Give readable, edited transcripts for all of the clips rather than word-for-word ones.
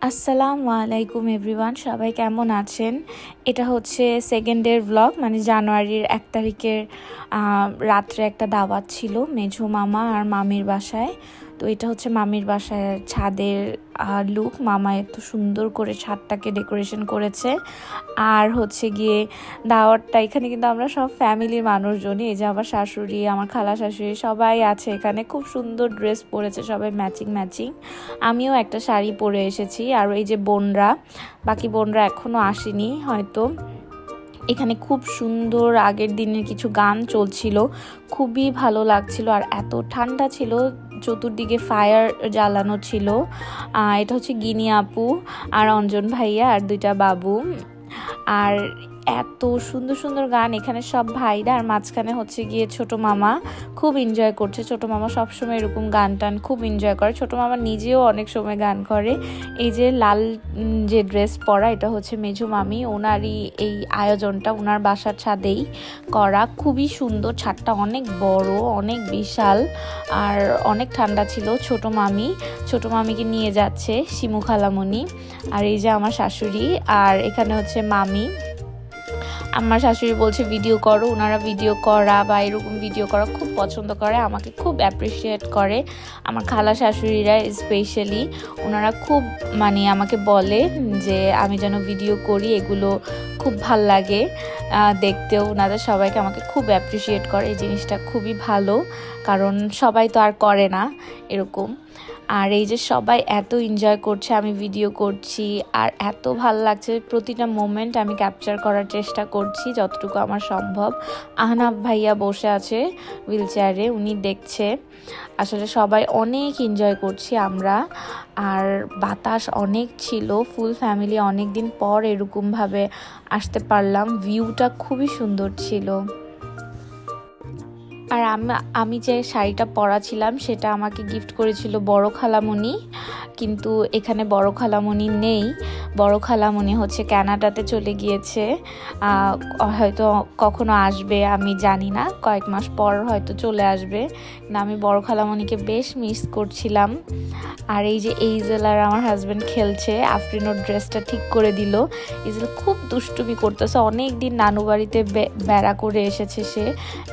আসসালামু আলাইকুম এভরিওয়ান, সবাই কেমন আছেন? এটা হচ্ছে সেকেন্ডের ব্লগ, মানে জানুয়ারির 1 তারিখের রাত্রে একটা দাওয়াত ছিল মেঝো মামা আর মামির বাসায়। তো এটা হচ্ছে মামির বাসায় ছাদের লুক। মামা এত সুন্দর করে ছাদটাকে ডেকোরেশন করেছে। আর হচ্ছে গিয়ে দাওয়াতটা এখানে কিন্তু আমরা সব ফ্যামিলির মানুষজনই, এই যে আমার শাশুড়ি, আমার খালা শাশুড়ি সবাই আছে এখানে। খুব সুন্দর ড্রেস পরেছে সবাই, ম্যাচিং ম্যাচিং। আমিও একটা শাড়ি পরে এসেছি। আর এই যে বোনরা, বাকি বোনরা এখনও আসেনি হয়তো। এখানে খুব সুন্দর আগের দিনের কিছু গান চলছিল, খুবই ভালো লাগছিল। আর এত ঠান্ডা ছিল, চতুর্দিকে ফায়ার জ্বালানো ছিল। এটা হচ্ছে গিনি আপু আর অঞ্জন ভাইয়া আর 2টা বাবু। আর এত সুন্দর সুন্দর গান এখানে, সব ভাইরা। আর মাঝখানে হচ্ছে গিয়ে ছোট মামা খুব এনজয় করছে। ছোট মামা সবসময় এরকম গান টান খুব এনজয় করে। ছোট মামা নিজেও অনেক সময় গান করে। এই যে লাল যে ড্রেস পরা, এটা হচ্ছে মেঝো মামি, ওনারই এই আয়োজনটা, ওনার বাসার ছাদেই করা। খুবই সুন্দর, ছাদটা অনেক বড়, অনেক বিশাল। আর অনেক ঠান্ডা ছিল। ছোট মামিকে নিয়ে যাচ্ছে শিমু খালামণি। আর এই যে আমার শাশুড়ি, আর এখানে হচ্ছে মামি। আমার শাশুড়ি বলছে ভিডিও করো। ওনারা ভিডিও করা বা এরকম ভিডিও করা খুব পছন্দ করে, আমাকে খুব অ্যাপ্রিসিয়েট করে। আমার খালা শাশুড়িরা স্পেশালি, ওনারা খুব আমাকে বলে যে আমি যেন ভিডিও করি, এগুলো খুব ভাল লাগে দেখতেও। ওনাদের সবাইকে আমাকে খুব অ্যাপ্রিসিয়েট করে, এই জিনিসটা খুবই ভালো, কারণ সবাই তো আর করে না এরকম। আর এই যে সবাই এত এনজয় করছে, আমি ভিডিও করছি, আর এত ভালো লাগছে। প্রতিটা মোমেন্ট আমি ক্যাপচার করার চেষ্টা করছি যতটুকু আমার সম্ভব। আহনাফ ভাইয়া বসে আছে হুইল চেয়ারে, উনি দেখছে। আসলে সবাই অনেক এনজয় করছি আমরা। আর বাতাস অনেক ছিল, ফুল ফ্যামিলি অনেক দিন পর এরকমভাবে আসতে পারলাম। ভিউটা খুবই সুন্দর ছিল। আর আমি যে শাড়িটা পরা ছিলাম সেটা আমাকে গিফট করেছিল বড় খালামণি, কিন্তু এখানে বড় খালামণি নেই। বড় খালামণি হচ্ছে কানাডাতে চলে গিয়েছে, হয়তো কখনো আসবে আমি জানি না, কয়েক মাস পর হয়তো চলে আসবে। না, আমি বড় খালামণিকে বেশ মিস করছিলাম। আর এই যে এইজেল আর আমার হাজব্যান্ড খেলছে। আফরিন ওর ড্রেসটা ঠিক করে দিল। এইজেল খুব দুষ্টুমি করতেছে, অনেক দিন নানু বাড়িতে বেড়া করে এসেছে সে।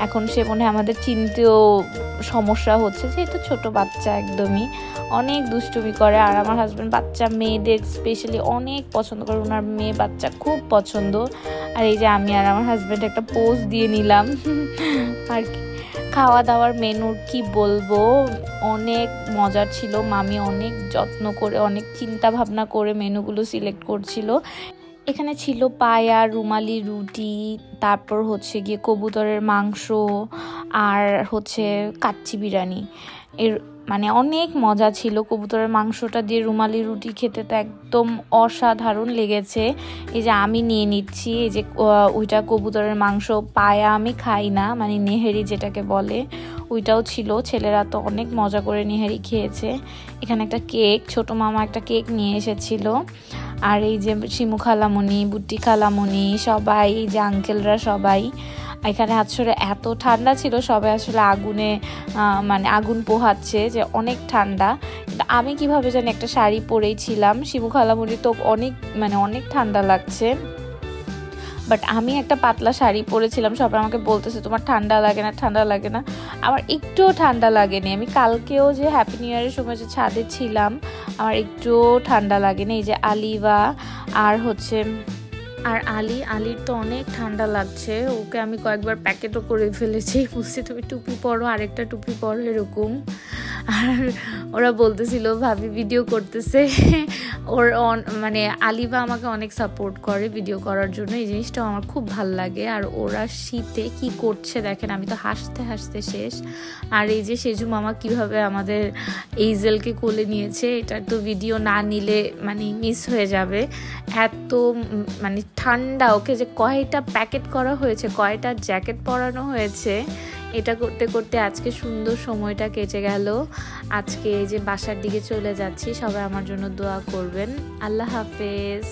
এখন সে মনে হয় আমাদের চিনতেও সমস্যা হচ্ছে, যেহেতু ছোট বাচ্চা একদমই, অনেক দুষ্টুমি করে। আর আমার হাজব্যান্ড বাচ্চা মেয়েদের স্পেশালি অনেক পছন্দ করে, ওনার মেয়ে বাচ্চা খুব পছন্দ। আর এই যে আমি আর আমার হাজব্যান্ড একটা পোজ দিয়ে নিলাম। আর খাওয়া দাওয়ার মেনুর কি বলবো, অনেক মজার ছিল। মামি অনেক যত্ন করে, অনেক চিন্তা ভাবনা করে মেনুগুলো সিলেক্ট করছিল। এখানে ছিল পায়া, রুমালি রুটি, তারপর হচ্ছে গিয়ে কবুতরের মাংস, আর হচ্ছে কাচ্চি বিরিয়ানি। অনেক মজা ছিল। কবুতরের মাংসটা দিয়ে রুমালি রুটি খেতে তো একদম অসাধারণ লেগেছে। এই যে আমি নিয়ে নিচ্ছি, এই যে ওইটা কবুতরের মাংস। পায়া আমি খাই না, নেহেরি যেটাকে বলে, ওইটাও ছিল। ছেলেরা তো অনেক মজা করে নেহেরি খেয়েছে। এখানে একটা কেক, ছোট মামা একটা কেক নিয়ে এসেছিল। আর এই যে শিমু খালামণি, বুটি খালামণি, সবাই, এই যে আঙ্কেলরা সবাই এখানে। আসলে এত ঠান্ডা ছিল, সবাই আসলে আগুনে আগুন পোহাচ্ছে, যে অনেক ঠান্ডা। কিন্তু আমি কিভাবে জানি একটা শাড়ি পরেই ছিলাম। শিমু খালামণি তো অনেক ঠান্ডা লাগছে, বাট আমি একটা পাতলা শাড়ি পরেছিলাম। সবাই আমাকে বলতেছে তোমার ঠান্ডা লাগে না, ঠান্ডা লাগে না। আমার একটুও ঠান্ডা লাগেনি। আমি কালকেও যে হ্যাপি নিউ ইয়ারের সময় যে ছাদে ছিলাম, আমার একটুও ঠান্ডা লাগেনি। এই যে আলিবা আর হচ্ছে আলির তো অনেক ঠান্ডা লাগছে, ওকে আমি কয়েকবার প্যাকেটও করে ফেলেছি, বলছি তুমি টুপি পরো, আরেকটা টুপি পরো এরকম। আর ওরা বলতেছিল ভাবি ভিডিও করতেছে। ওর আলিবা আমাকে অনেক সাপোর্ট করে ভিডিও করার জন্য, এই জিনিসটাও আমার খুব ভাল লাগে। আর ওরা শীতে কি করছে দেখেন, আমি তো হাসতে হাসতে শেষ। আর এই যে সেজু মামা কিভাবে আমাদের এইজেলকে কোলে নিয়েছে, এটার তো ভিডিও না নিলে মিস হয়ে যাবে। এত ঠান্ডা, ওকে যে কয়টা প্যাকেট করা হয়েছে, কয়টা জ্যাকেট পরানো হয়েছে, এটা করতে করতে আজকে সুন্দর সময়টা কেটে গেল। আজকে এই যে বাসার দিকে চলে যাচ্ছি, সবাই আমার জন্য দোয়া করবেন। আল্লাহ হাফেজ।